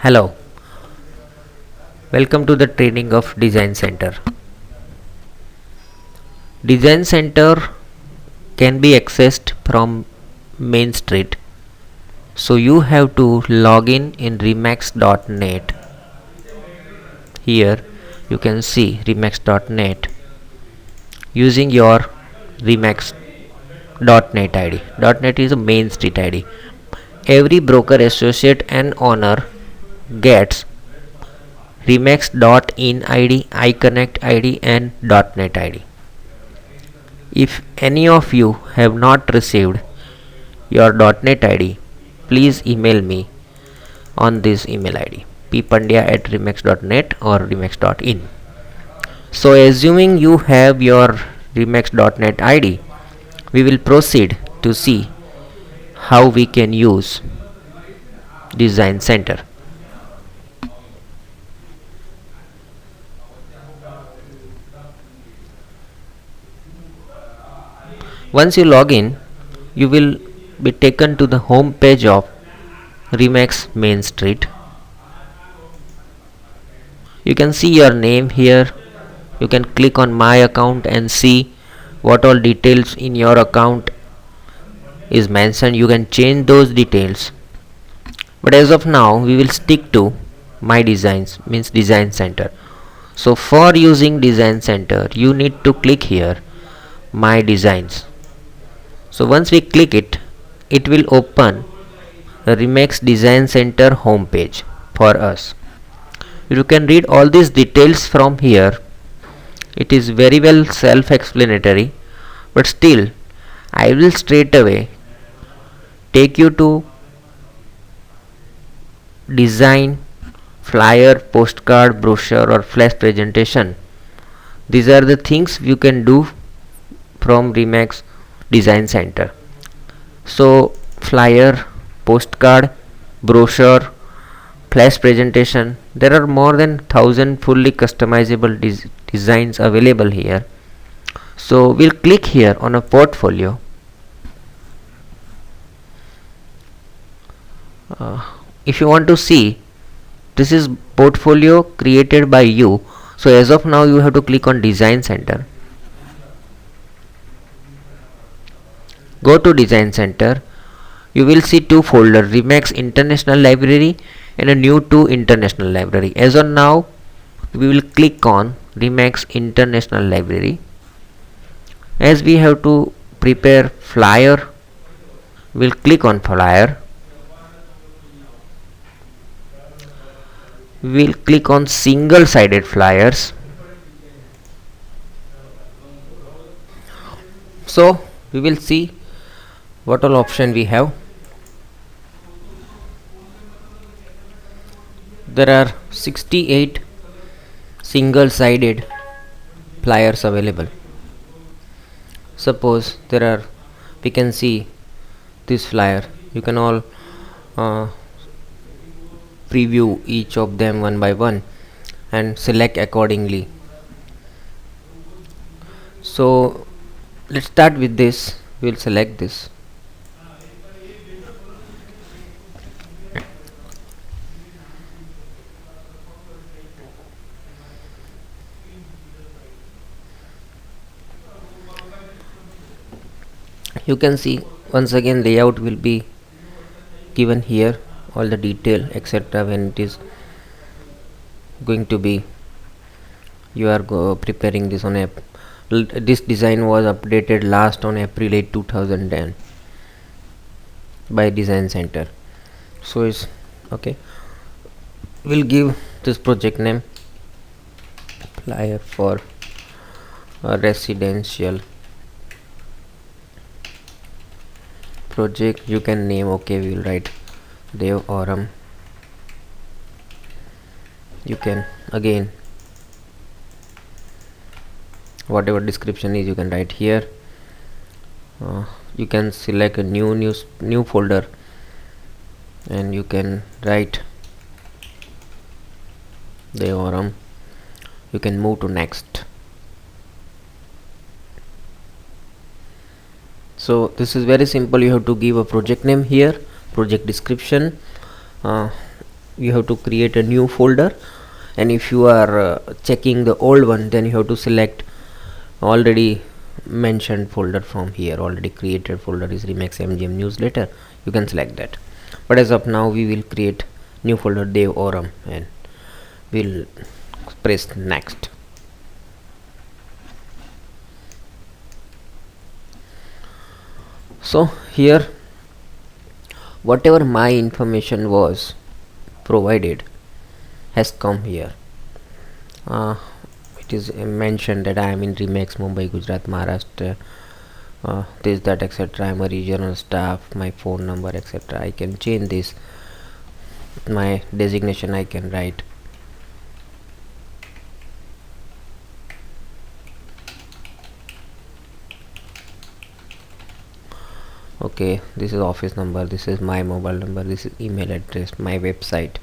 Hello, welcome to the training of Design Center. Design Center can be accessed from Main Street. So you have to log in remax.net. Here you can see remax.net using your remax.net ID. .net is a Main Street ID. Every broker, associate and owner gets remax.in ID, iConnect ID and .net ID. If any of you have not received your .net ID, please email me on this email ID ppandya@remax.net or remax.in. So assuming you have your remax.net ID, we will proceed to see how we can use Design Center. Once you log in, you will be taken to the home page of Remax Main Street. You can see your name here. You can click on my account and see what all details in your account is mentioned. You can change those details, but as of now we will stick to my designs, means Design Center. So for using Design Center, you need to click here my designs. So once we click it, it will open the Remax Design Center homepage for us. You can read all these details from here. It is very well self-explanatory, but still I will straight away take you to design, flyer, postcard, brochure or flash presentation. These are the things you can do from Remax Design Center. So flyer, postcard, brochure, flash presentation, there are more than 1000 fully customizable designs available here. So we'll click here on a portfolio. If you want to see, this is portfolio created by you. So as of now you have to click on Design Center. Go to Design Center. You will see two folders, Remax International Library and a new to International Library. As on now we will click on Remax International Library. As we have to prepare flyer, we'll click on flyer. We'll click on single sided flyers. So we will see what all option we have. There are 68 single sided flyers available. Suppose there are, we can see this flyer. You can all preview each of them one by one and select accordingly. So let's start with this. We'll select this. You can see once again layout will be given here, all the detail etc. when it is going to be, you are preparing this on this design was updated last on April 8 2010 by Design Center. So it's okay. We'll give this project name flyer for residential project. You can name, okay, we will write Dev Aurum. You can again whatever description is you can write here. You can select a new folder and you can write Dev Aurum. You can move to next. So this is very simple. You have to give a project name here, project description, you have to create a new folder, and if you are checking the old one, then you have to select already mentioned folder from here. Already created folder is Remix MGM newsletter, you can select that. But as of now, we will create new folder Dev Aurum, and we'll press next. So here whatever my information was provided has come here. It is mentioned that I am in Remix Mumbai, Gujarat, Maharashtra, this, that, etc. I am a regional staff, my phone number, etc. I can change this. My designation I can write. Okay, this is office number, this is my mobile number, this is email address, my website.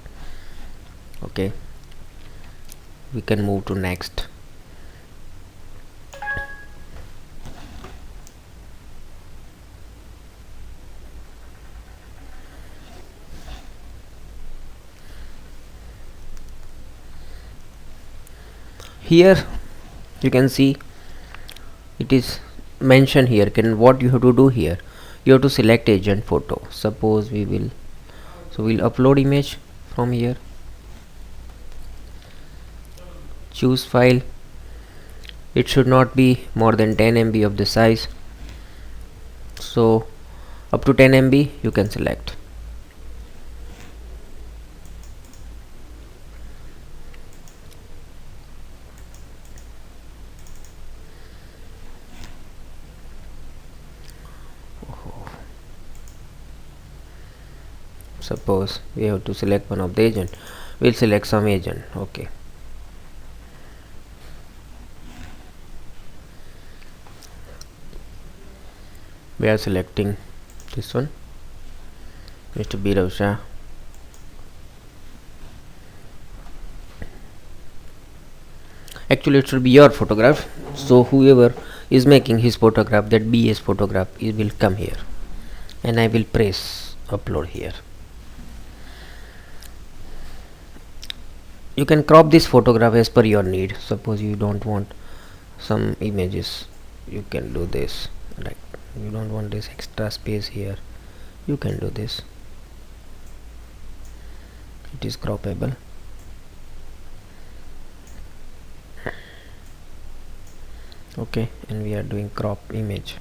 Okay, we can move to next. Here you can see it is mentioned here. What you have to do here, you have to select agent photo. Suppose we'll upload image from here, choose file. It should not be more than 10 MB of the size, so up to 10 MB you can select. Suppose we have to select one of the agent, we'll select some agent. Okay, we are selecting this one, Mr. Birav Shah. Actually it should be your photograph, so whoever is making his photograph, that BS photograph, it will come here, and I will press upload here. You can crop this photograph as per your need. Suppose you don't want some images, you can do this. Like you don't want this extra space here, you can do this. It is croppable. Okay, and we are doing crop image.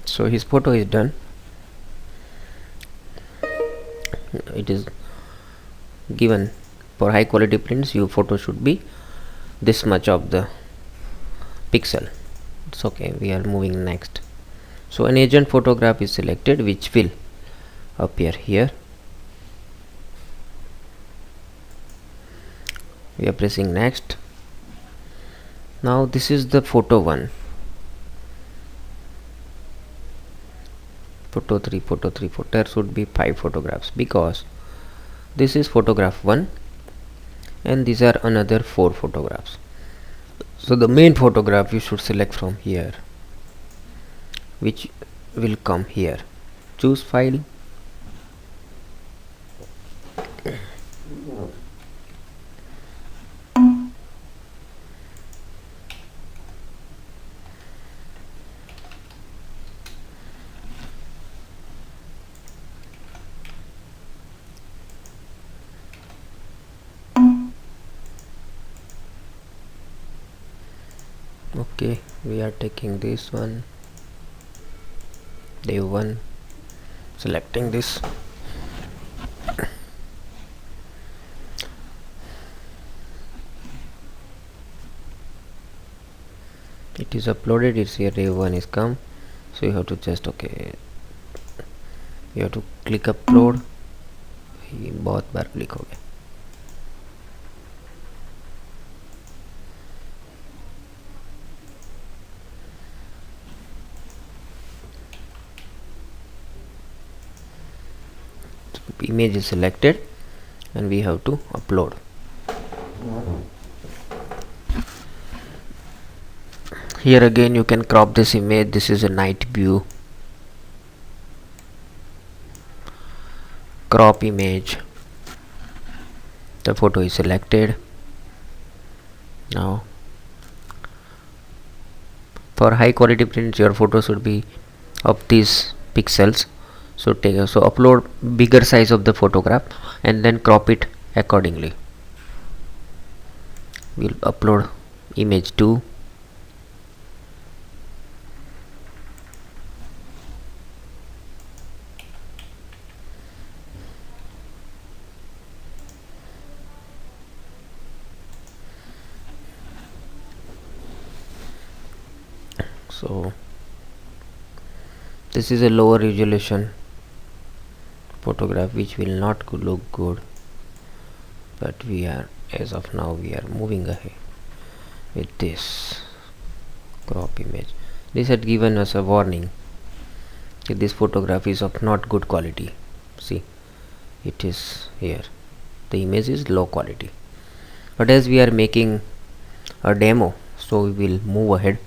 So his photo is done. It is given for high quality prints, your photo should be this much of the pixel. It's okay, we are moving next. So an agent photograph is selected, which will appear here. We are pressing next. Now this is the photo 1, photo 3, photo 3, there should be 5 photographs, because this is photograph 1 and these are another 4 photographs. So the main photograph you should select from here, which will come here. Choose file, okay, we are taking this one, day 1, selecting this. It is uploaded, it's here, day 1 is come, so you have to just, okay, you have to click upload. ये बहुत बार click हो गया. Image is selected and we have to upload. Here again you can crop this image. This is a night view. crop image. The photo is selected. Now for high quality prints, your photo should be of these pixels. So upload bigger size of the photograph and then crop it accordingly. We'll upload image 2. So this is a lower resolution photograph which will not look good, but we are, as of now, we are moving ahead with this crop image. This had given us a warning that this photograph is of not good quality. See, it is here, the image is low quality, but as we are making a demo, so we will move ahead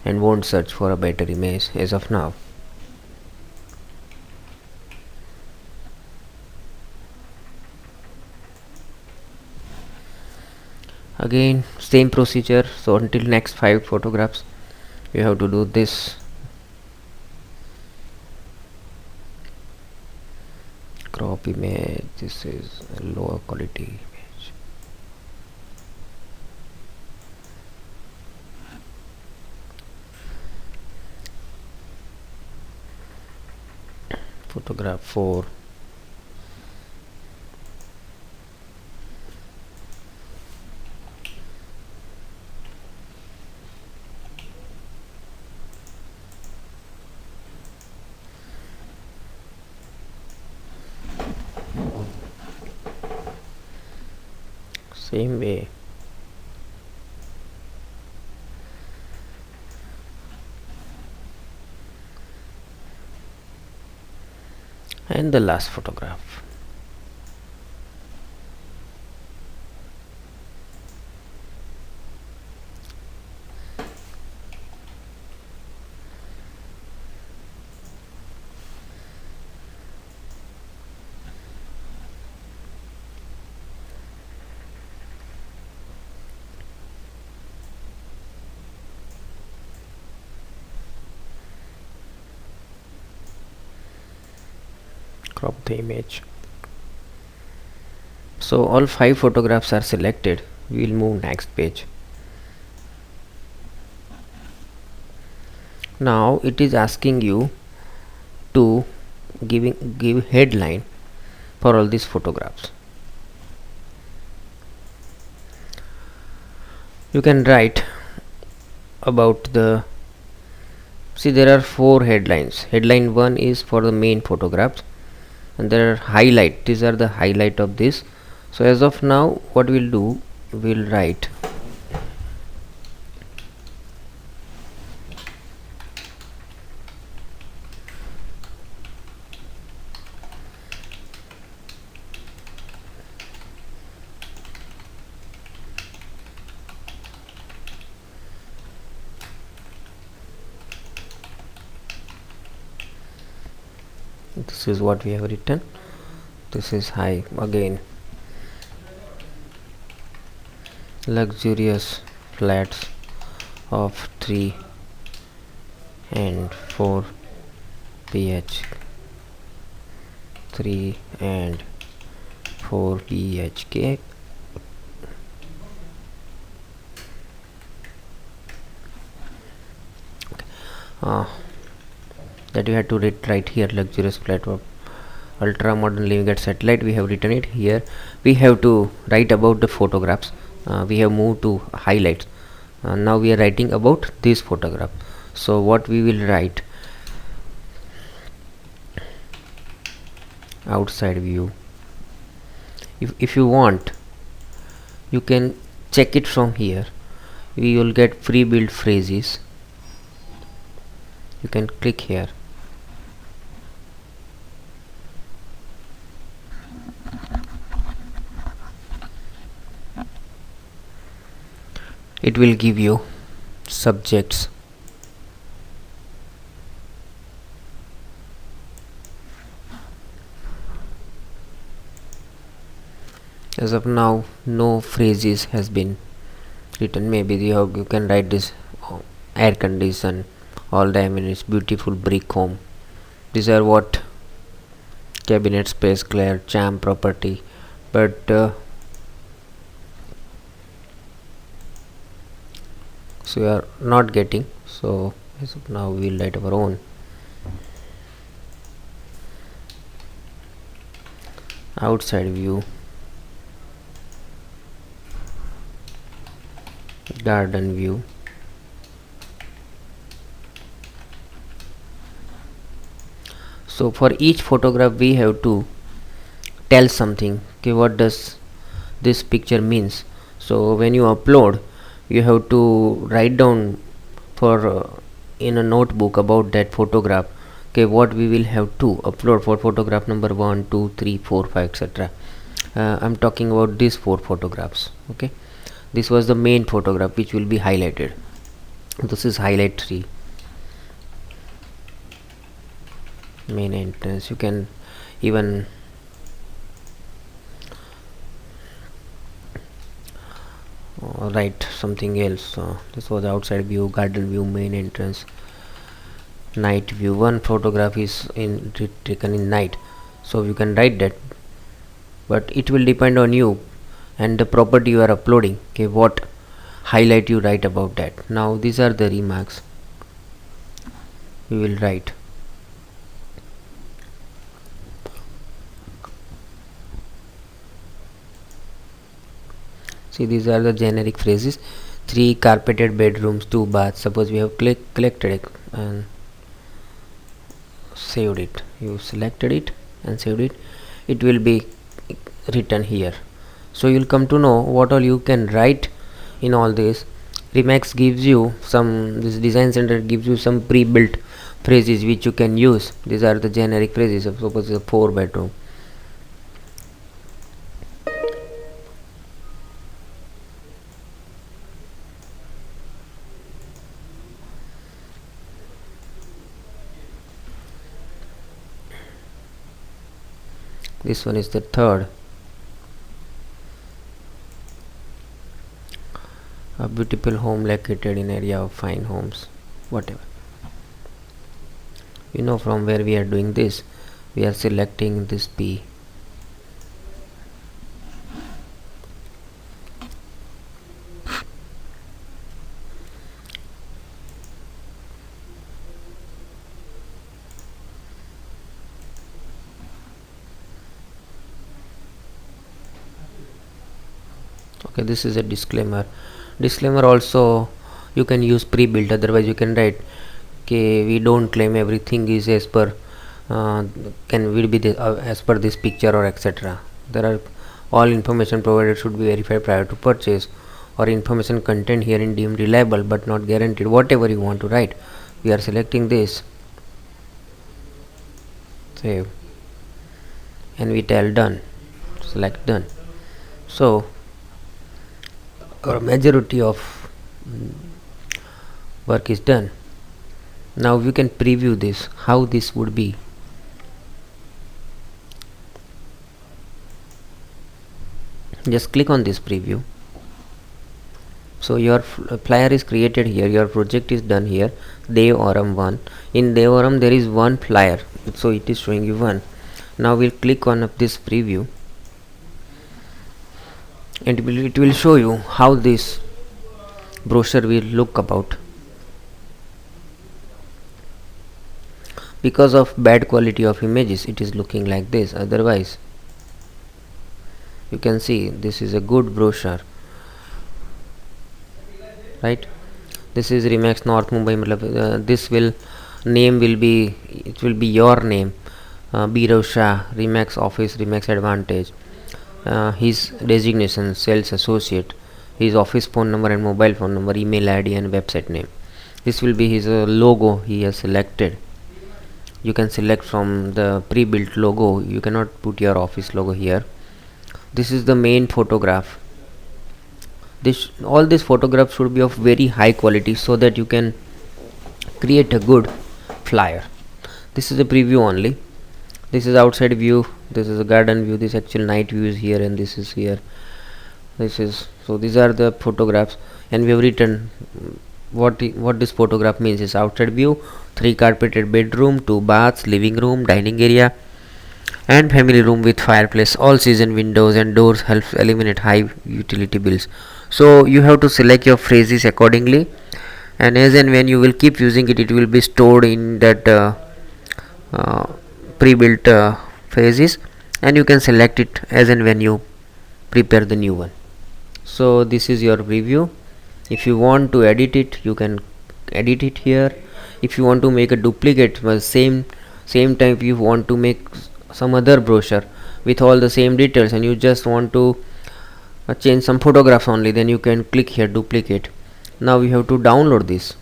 and won't search for a better image as of now. Again, same procedure. So until next 5 photographs you have to do this. Crop image, this is a lower quality image. Photograph 4. Same way. And the last photograph. Crop the image. So all 5 photographs are selected. We will move next page. Now it is asking you to give headline for all these photographs. You can write about the, see, there are 4 headlines. Headline 1 is for the main photographs, and there are highlight, these are the highlight of this. So as of now, what we'll do, we'll write this is what we have written. This is high again, luxurious flats of 3 and 4 BH, 3 and 4 BHK. That you had to write here, luxurious flat of ultra modern living at satellite. We have written it here. We have to write about the photographs. We have moved to highlights. Now we are writing about this photograph. So what we will write, outside view. If you want, you can check it from here. We will get pre-built phrases. You can click here. It will give you subjects, As of now, no phrases has been written. Maybe you can write this air condition, all the amenities, beautiful brick home. These are what cabinet space, clear, charm, property. But so we are not getting. So as of now, we will write our own. Outside view, garden view, so for each photograph we have to tell something. Okay, what does this picture means? So when you upload, you have to write down for in a notebook about that photograph. Okay, what we will have to upload for photograph number 1 2 3 4 5 etc. I'm talking about these 4 photographs. Okay, this was the main photograph which will be highlighted. This is highlight 3, main entrance. You can even write something else. This was outside view, garden view, main entrance, night view. One photograph is taken in night, so you can write that, but it will depend on you and the property you are uploading. Okay, what highlight you write about that. Now these are the remarks we will write. See, these are the generic phrases. 3 carpeted bedrooms, 2 baths. Suppose we have collected it and saved it. You selected it and saved it. It will be written here. So you will come to know what all you can write in all this. Remax gives you some, this design center gives you some pre-built phrases which you can use. These are the generic phrases. Suppose it's a 4 bedroom. This one is the third. A beautiful home located in area of fine homes. Whatever. You know from where we are doing this. We are selecting this P. Okay, this is a disclaimer. Disclaimer also you can use pre-built, otherwise you can write, okay, we don't claim everything is as per can will be as per this picture or etc. There are all information provided should be verified prior to purchase, or information contained here in deemed reliable but not guaranteed. Whatever you want to write, we are selecting this, save, and we tell done, select done. So our majority of work is done. Now we can preview this, how this would be. Just click on this preview. So your flyer is created here, your project is done here. Devaram 1. In Devaram there is one flyer, so it is showing you one. Now we'll click on this preview, and it will show you how this brochure will look about. Because of bad quality of images, it is looking like this. Otherwise, you can see this is a good brochure, right? This is Remax North Mumbai. This will name will be, it will be your name, Birav Shah, Remax Office, Remax Advantage. His designation, sales associate, his office phone number and mobile phone number, email ID and website name. This will be his logo he has selected. You can select from the pre-built logo. You cannot put your office logo here. This is the main photograph. All these photographs should be of very high quality so that you can create a good flyer. This is a preview only. This is outside view, this is a garden view, this actual night view is here, and this is here. This is, so these are the photographs, and we have written what this photograph means is outside view, 3 carpeted bedroom, 2 baths, living room, dining area, and family room with fireplace, all season windows and doors helps eliminate high utility bills. So you have to select your phrases accordingly, and as and when you will keep using it, it will be stored in that uh, pre-built phrases, and you can select it as and when you prepare the new one. So this is your preview. If you want to edit it, you can edit it here. If you want to make a duplicate, well, same time, if you want to make some other brochure with all the same details and you just want to change some photographs only, then you can click here duplicate. Now we have to download this.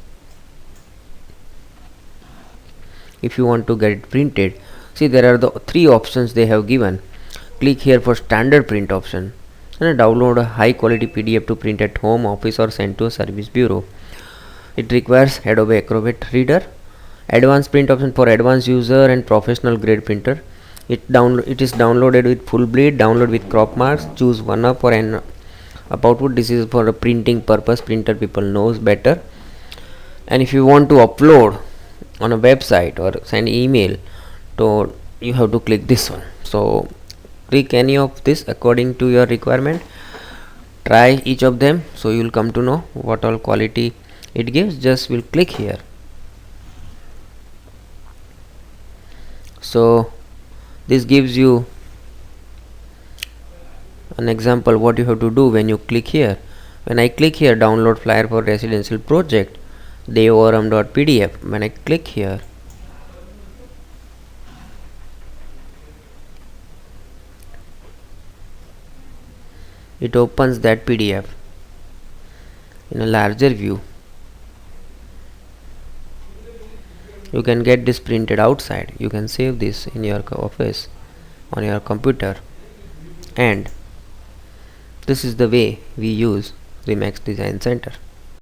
If you want to get it printed, see, there are the 3 options they have given. Click here for standard print option and download a high quality PDF to print at home, office, or send to a service bureau. It requires Adobe Acrobat Reader. Advanced print option for advanced user and professional grade printer. It is downloaded with full bleed, download with crop marks, choose one up or an up output. This is for a printing purpose, printer people knows better. And if you want to upload on a website or send email, so you have to click this one. So click any of this according to your requirement, try each of them, so you will come to know what all quality it gives. Just will click here. So this gives you an example what you have to do when you click here. When I click here, download flyer for residential project devorum.pdf, when I click here, it opens that PDF in a larger view. You can get this printed outside. You can save this in your office on your computer, and this is the way we use Remax Design Center.